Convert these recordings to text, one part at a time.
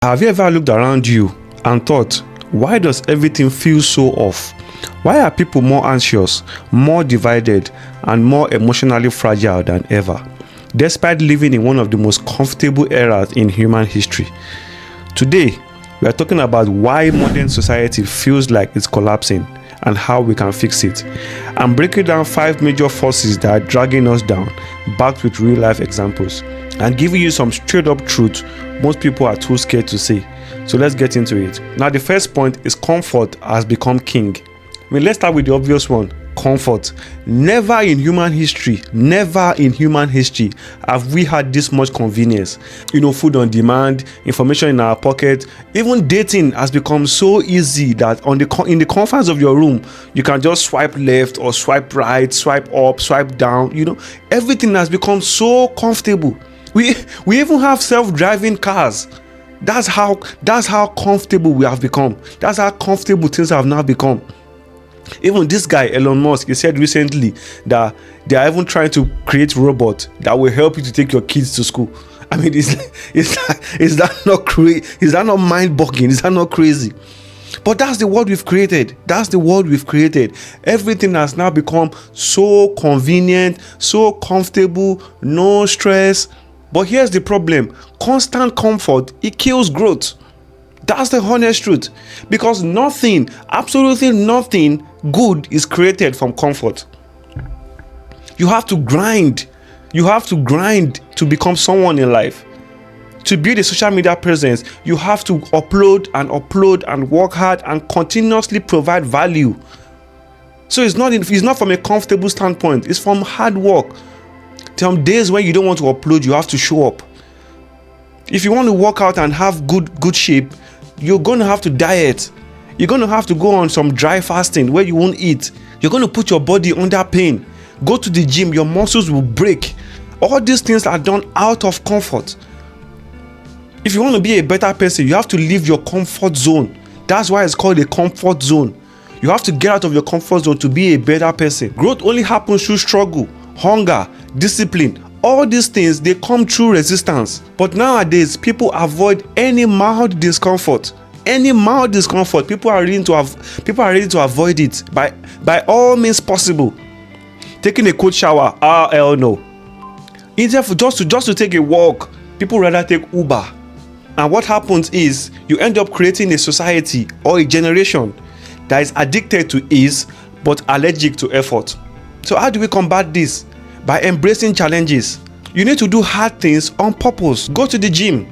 Have you ever looked around you and thought, why does everything feel so off? Why are people more anxious, more divided, and more emotionally fragile than ever, despite living in one of the most comfortable eras in human history? Today, we are talking about why modern society feels like it's collapsing and how we can fix it. I'm breaking down 5 major forces that are dragging us down, backed with real-life examples, and giving you some straight-up truth most people are too scared to say. So let's get into it. Now, the first point is comfort has become king. Let's start with the obvious one. Comfort. Never in human history have we had this much convenience. Food on demand, information in our pocket. Even dating has become so easy that in the confines of your room, you can just swipe left or swipe right, swipe up, swipe down. Everything has become so comfortable. We even have self-driving cars. That's how comfortable we have become. That's how comfortable things have now become. Even this guy, Elon Musk, he said recently that they are even trying to create robots that will help you to take your kids to school. I mean, is that not crazy? Is that not mind-boggling? Is that not crazy? But that's the world we've created. Everything has now become so convenient, so comfortable, no stress. But here's the problem. Constant comfort, it kills growth. That's the honest truth. Because nothing, absolutely nothing good is created from comfort. You have to grind. You have to grind to become someone in life. To build a social media presence, you have to upload and work hard and continuously provide value. So it's not from a comfortable standpoint. It's from hard work. Some days when you don't want to upload, you have to show up. If you want to work out and have good shape, you're going to have to diet. You're going to have to go on some dry fasting where you won't eat. You're going to put your body under pain. Go to the gym, your muscles will break. All these things are done out of comfort. If you want to be a better person, you have to leave your comfort zone. That's why it's called a comfort zone. You have to get out of your comfort zone to be a better person. Growth only happens through struggle, hunger, discipline. All these things, they come through resistance. But nowadays, people avoid any mild discomfort. People are ready to avoid it by all means possible. Taking a cold shower, hell no. Instead of just to take a walk, people rather take Uber. And what happens is you end up creating a society or a generation that is addicted to ease but allergic to effort. So how do we combat this? By embracing challenges. You need to do hard things on purpose. Go to the gym.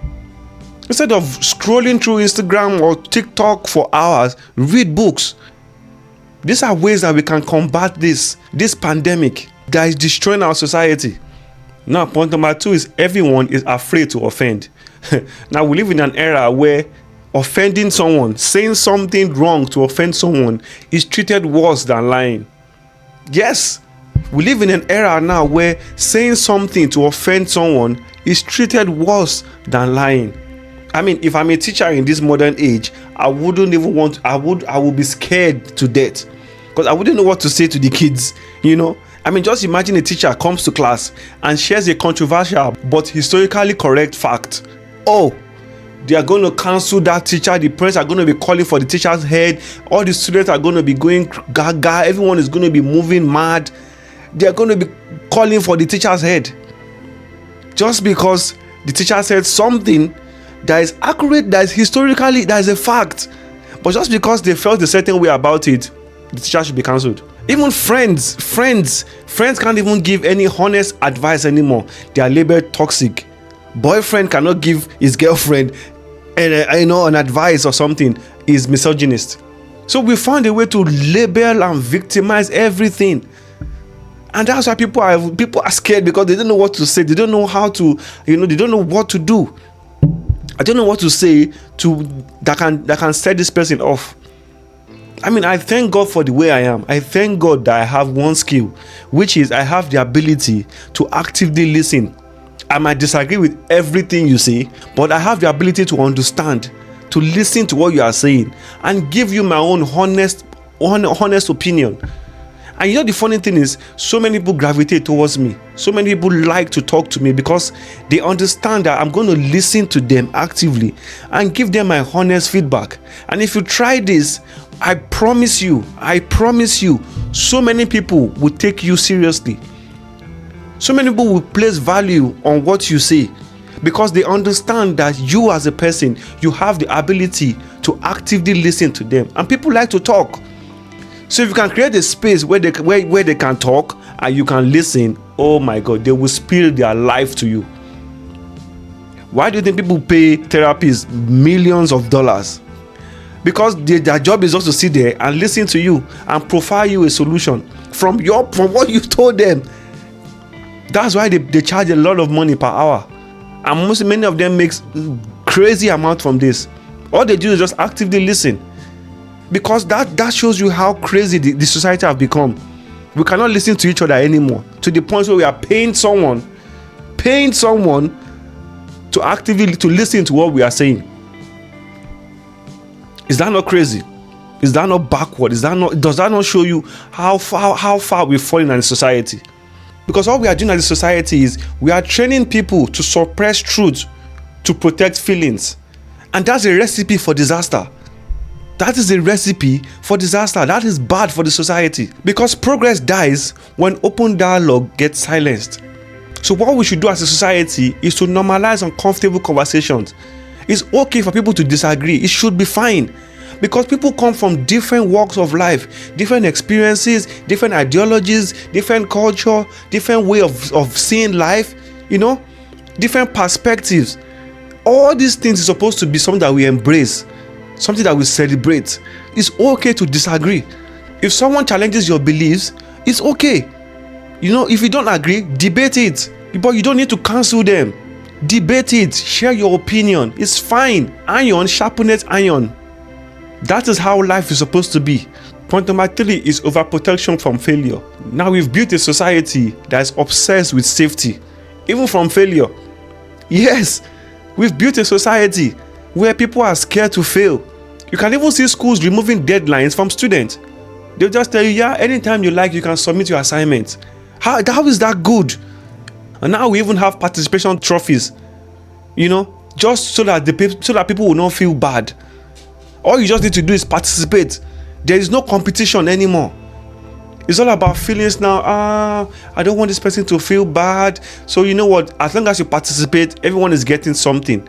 Instead of scrolling through Instagram or TikTok for hours, read books. These are ways that we can combat this pandemic that is destroying our society. Now, point number 2 is everyone is afraid to offend. Now, we live in an era where offending someone, saying something wrong to offend someone is treated worse than lying. Yes. We live in an era now where saying something to offend someone is treated worse than lying. I mean, if I'm a teacher in this modern age, I wouldn't even want, I would be scared to death because I wouldn't know what to say to the kids, I mean, just imagine a teacher comes to class and shares a controversial but historically correct fact. Oh, they are going to cancel that teacher. The parents are going to be calling for the teacher's head. All the students are going to be going gaga. Everyone is going to be moving mad. They are going to be calling for the teacher's head just because the teacher said something that is accurate, that is historically, that is a fact. But just because they felt a certain way about it, the teacher should be cancelled. Even friends can't even give any honest advice anymore. They are labeled toxic. Boyfriend cannot give his girlfriend an advice or something. Is misogynist. So we found a way to label and victimize everything. And that's why people are scared because they don't know what to say. They don't know how to, they don't know what to do. I don't know what to say that can set this person off. I mean, I thank God for the way I am. I thank God that I have one skill, which is I have the ability to actively listen. I might disagree with everything you say, but I have the ability to understand, to listen to what you are saying, and give you my own honest opinion. And the funny thing is, so many people gravitate towards me. So many people like to talk to me because they understand that I'm going to listen to them actively and give them my honest feedback. And if you try this, I promise you, so many people will take you seriously. So many people will place value on what you say because they understand that you as a person, you have the ability to actively listen to them. And people like to talk. So if you can create a space where they can talk and you can listen, oh my God, they will spill their life to you. Why do you think people pay therapists millions of dollars? Because their job is just to sit there and listen to you and profile you a solution from what you told them. That's why they charge a lot of money per hour. And many of them makes crazy amount from this. All they do is just actively listen. Because that shows you how crazy the society have become. We cannot listen to each other anymore, to the point where we are paying someone to actively to listen to what we are saying. Is that not crazy? Is that not backward? Does that not show you how far we've fallen as a society? Because all we are doing as a society is we are training people to suppress truth, to protect feelings. And that's a recipe for disaster. That is a recipe for disaster. That is bad for the society. Because progress dies when open dialogue gets silenced. So what we should do as a society is to normalize uncomfortable conversations. It's okay for people to disagree. It should be fine. Because people come from different walks of life, different experiences, different ideologies, different culture, different way of seeing life, different perspectives. All these things is supposed to be something that we embrace, something that we celebrate. It's okay to disagree. If someone challenges your beliefs, it's okay. If you don't agree, debate it. But you don't need to cancel them. Debate it. Share your opinion. It's fine. Iron sharpeneth iron. That is how life is supposed to be. Point number 3 is overprotection from failure. Now we've built a society that is obsessed with safety, even from failure. Yes, we've built a society where people are scared to fail. You can even see schools removing deadlines from students. They'll just tell you, anytime you like, you can submit your assignment. How is that good? And now we even have participation trophies, just so that people will not feel bad. All you just need to do is participate. There is no competition anymore. It's all about feelings now. I don't want this person to feel bad. So you know what? As long as you participate, everyone is getting something.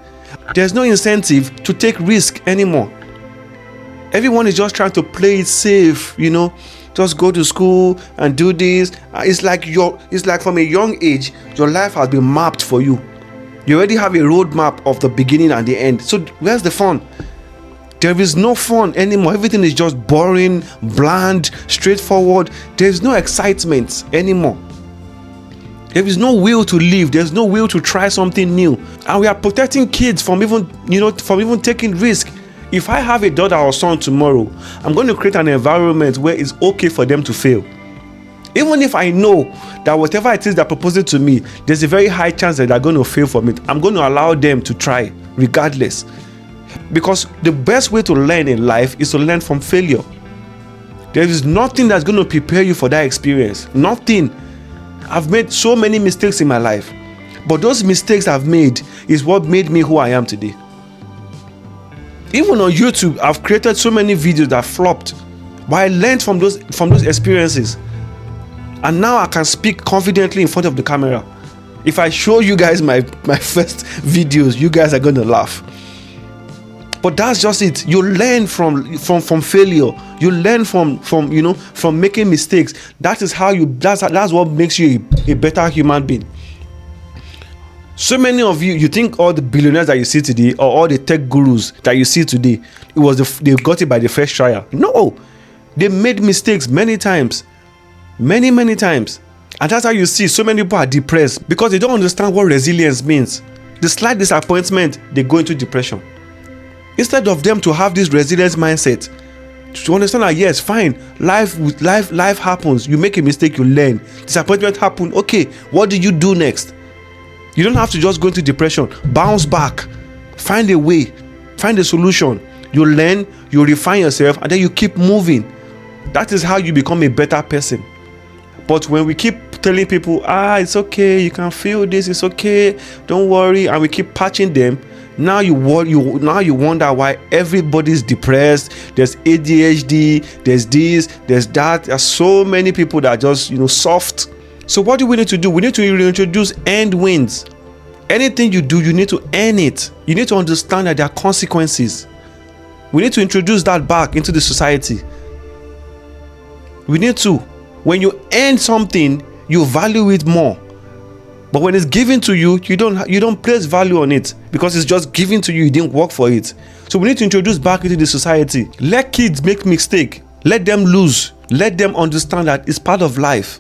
There's no incentive to take risk anymore. Everyone is just trying to play it safe, Just go to school and do this. It's like from a young age, your life has been mapped for you. You already have a roadmap of the beginning and the end. So where's the fun? There is no fun anymore. Everything is just boring, bland, straightforward. There is no excitement anymore. There is no will to live. There's no will to try something new. And we are protecting kids from even taking risk. If I have a daughter or son tomorrow, I'm going to create an environment where it's okay for them to fail. Even if I know that whatever it is they're proposing to me, there's a very high chance that they're going to fail from it, I'm going to allow them to try regardless. Because the best way to learn in life is to learn from failure. There is nothing that's going to prepare you for that experience. Nothing. I've made so many mistakes in my life. But those mistakes I've made is what made me who I am today. Even on YouTube, I've created so many videos that flopped. But I learned from those experiences. And now I can speak confidently in front of the camera. If I show you guys my first videos, you guys are going to laugh. But that's just it. You learn from failure. You learn from making mistakes. That is how that's what makes you a better human being. So many of you think all the billionaires that you see today or all the tech gurus that you see today, they got it by the first trial. No, they made mistakes many times, many times, and that's how you see so many people are depressed because they don't understand what resilience means. The slight disappointment, they go into depression. Instead of them to have this resilience mindset, to understand that yes, fine, life happens. You make a mistake, you learn. Disappointment happens. Okay, what do you do next? You don't have to just go into depression. Bounce back. Find a way. Find a solution. You learn, you refine yourself, and then you keep moving. That is how you become a better person. But when we keep telling people, it's okay, you can feel this, it's okay, don't worry, and we keep patching them, now you wonder why everybody's depressed. There's ADHD, there's this, there's that. There's so many people that are just soft. So what do we need to do? We need to reintroduce earned wins. Anything you do, you need to earn it. You need to understand that there are consequences. We need to introduce that back into the society. We need to. When you earn something, you value it more. But when it's given to you, you don't place value on it because it's just given to you. You didn't work for it. So we need to introduce back into the society. Let kids make mistake. Let them lose. Let them understand that it's part of life.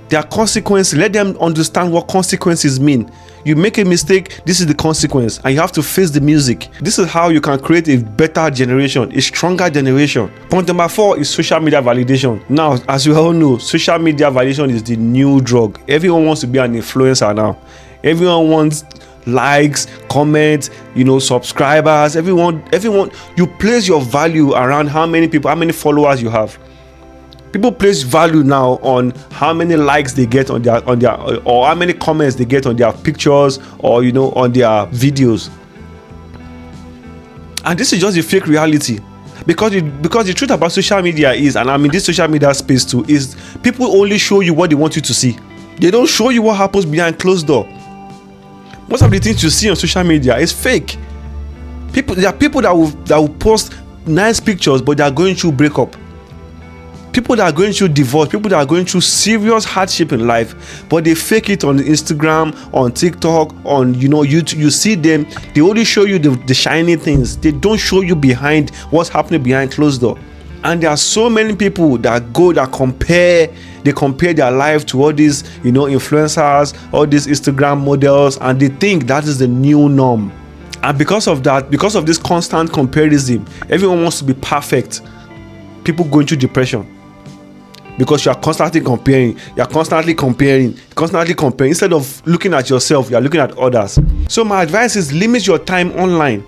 There are consequences. Let them understand what consequences mean. You make a mistake, this is the consequence, and you have to face the music. This is how you can create a better generation, a stronger generation. Point number 4 is social media validation. Now, as we all know, social media validation is the new drug. Everyone wants to be an influencer now. Everyone wants likes, comments, subscribers. Everyone. You place your value around how many people, how many followers you have. People place value now on how many likes they get on their or how many comments they get on their pictures or on their videos. And this is just a fake reality. Because the truth about social media is, and I'm in this social media space too, is people only show you what they want you to see. They don't show you what happens behind closed door. Most of the things you see on social media is fake. There are people that will post nice pictures, but they are going through breakup. People that are going through divorce, people that are going through serious hardship in life, but they fake it on Instagram, on TikTok, on YouTube. You see them, they only show you the shiny things. They don't show you behind what's happening behind closed door. And there are so many people that compare their life to all these influencers, all these Instagram models, and they think that is the new norm. And because of that, because of this constant comparison, everyone wants to be perfect. People going through depression. Because you are constantly comparing. Instead of looking at yourself, you are looking at others. So my advice is limit your time online.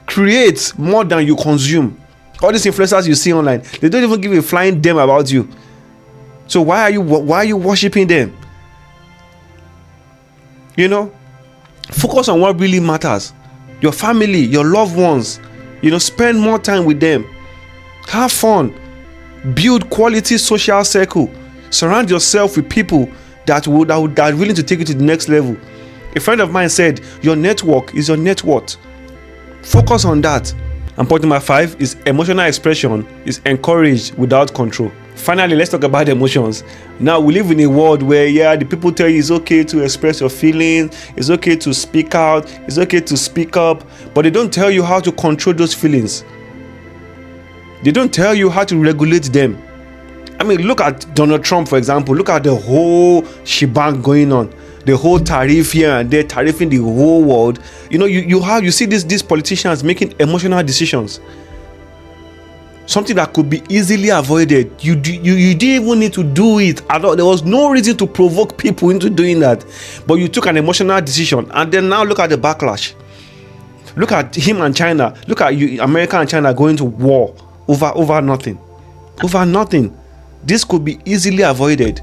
Create more than you consume. All these influencers you see online, they don't even give a flying damn about you. So why are you worshiping them? Focus on what really matters. Your family, your loved ones. Spend more time with them. Have fun. Build quality social circle. Surround yourself with people that are willing to take you to the next level. A friend of mine said, your network is your net worth. Focus on that. And point number 5 is emotional expression is encouraged without control. Finally, let's talk about emotions. Now, we live in a world where, the people tell you it's okay to express your feelings, it's okay to speak out, it's okay to speak up, but they don't tell you how to control those feelings. They don't tell you how to regulate them. I mean, look at Donald Trump, for example. Look at the whole shebang going on. The whole tariff here and there, tariffing the whole world. You see these politicians making emotional decisions. Something that could be easily avoided. You didn't even need to do it at all. There was no reason to provoke people into doing that. But you took an emotional decision, and then now look at the backlash. Look at him and China. Look at America and China going to war over nothing. Over nothing. This could be easily avoided.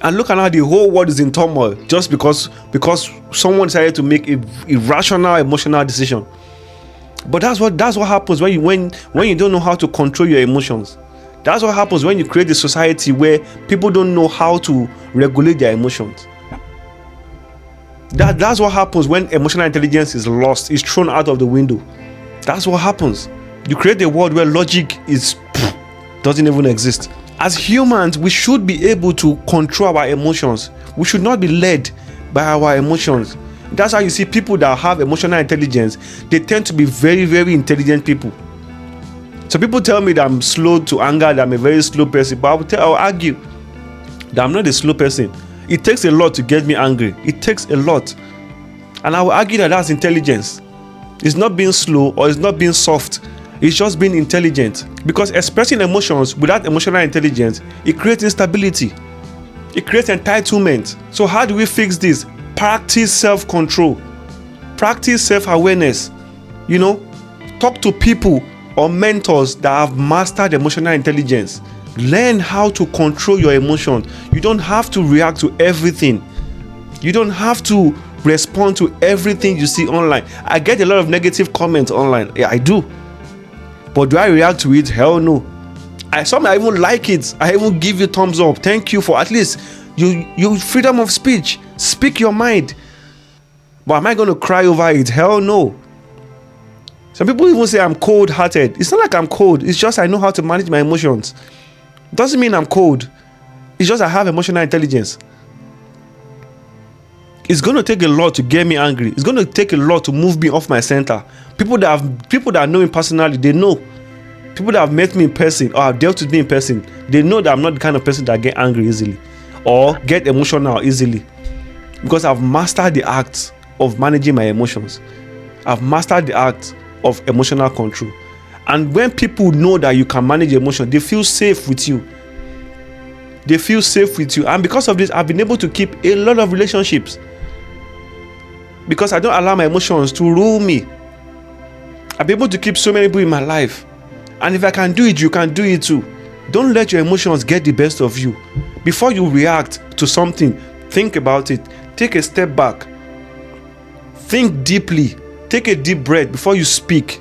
And look at how the whole world is in turmoil just because someone decided to make a irrational emotional decision. But that's what happens when you don't know how to control your emotions. That's what happens when you create a society where people don't know how to regulate their emotions. That's what happens when emotional intelligence is lost, is thrown out of the window. That's what happens. You create a world where logic doesn't even exist. As humans, we should be able to control our emotions. We should not be led by our emotions. That's how you see people that have emotional intelligence. They tend to be very, very intelligent people. So people tell me that I'm slow to anger, that I'm a very slow person, but I'll argue that I'm not a slow person. It takes a lot to get me angry. It takes a lot. And I will argue that that's intelligence. It's not being slow or it's not being soft. It's just being intelligent. Because expressing emotions without emotional intelligence, it creates instability. It creates entitlement. So how do we fix this? Practice self-control. Practice self-awareness. Talk to people or mentors that have mastered emotional intelligence. Learn how to control your emotions. You don't have to react to everything. You don't have to respond to everything you see online. I get a lot of negative comments online. Yeah, I do. But do I react to it? Hell no. Some I even like it. I even give you thumbs up. Thank you for at least you freedom of speech. Speak your mind. But am I going to cry over it? Hell no. Some people even say I'm cold-hearted. It's not like I'm cold. It's just I know how to manage my emotions. Doesn't mean I'm cold. It's just I have emotional intelligence. It's going to take a lot to get me angry. It's going to take a lot to move me off my center. People that know me personally, they know. People that have met me in person or have dealt with me in person, they know that I'm not the kind of person that get angry easily or get emotional easily, because I've mastered the act of managing my emotions. I've mastered the act of emotional control. And when people know that you can manage emotion, they feel safe with you. They feel safe with you. And because of this, I've been able to keep a lot of relationships, because I don't allow my emotions to rule me. I've been able to keep so many people in my life. And if I can do it, you can do it too. Don't let your emotions get the best of you. Before you react to something, think about it. Take a step back. Think deeply. Take a deep breath before you speak.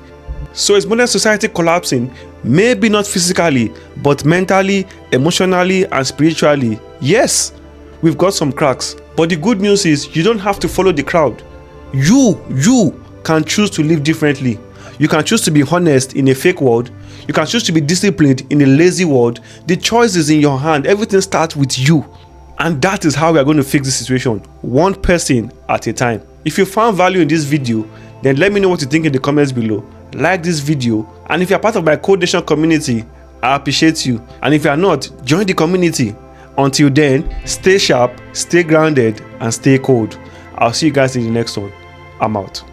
So is modern society collapsing? Maybe not physically, but mentally, emotionally, and spiritually. Yes, we've got some cracks. But the good news is you don't have to follow the crowd. You can choose to live differently. You can choose to be honest in a fake world. You can choose to be disciplined in a lazy world. The choice is in your hand. Everything starts with you. And that is how we are going to fix the situation, one person at a time. If you found value in this video, then let me know what you think in the comments below. Like this video. And if you're part of my Code Nation community, I appreciate you. And if you're not, join the community. Until then, stay sharp, stay grounded, and stay cold. I'll see you guys in the next one. I'm out.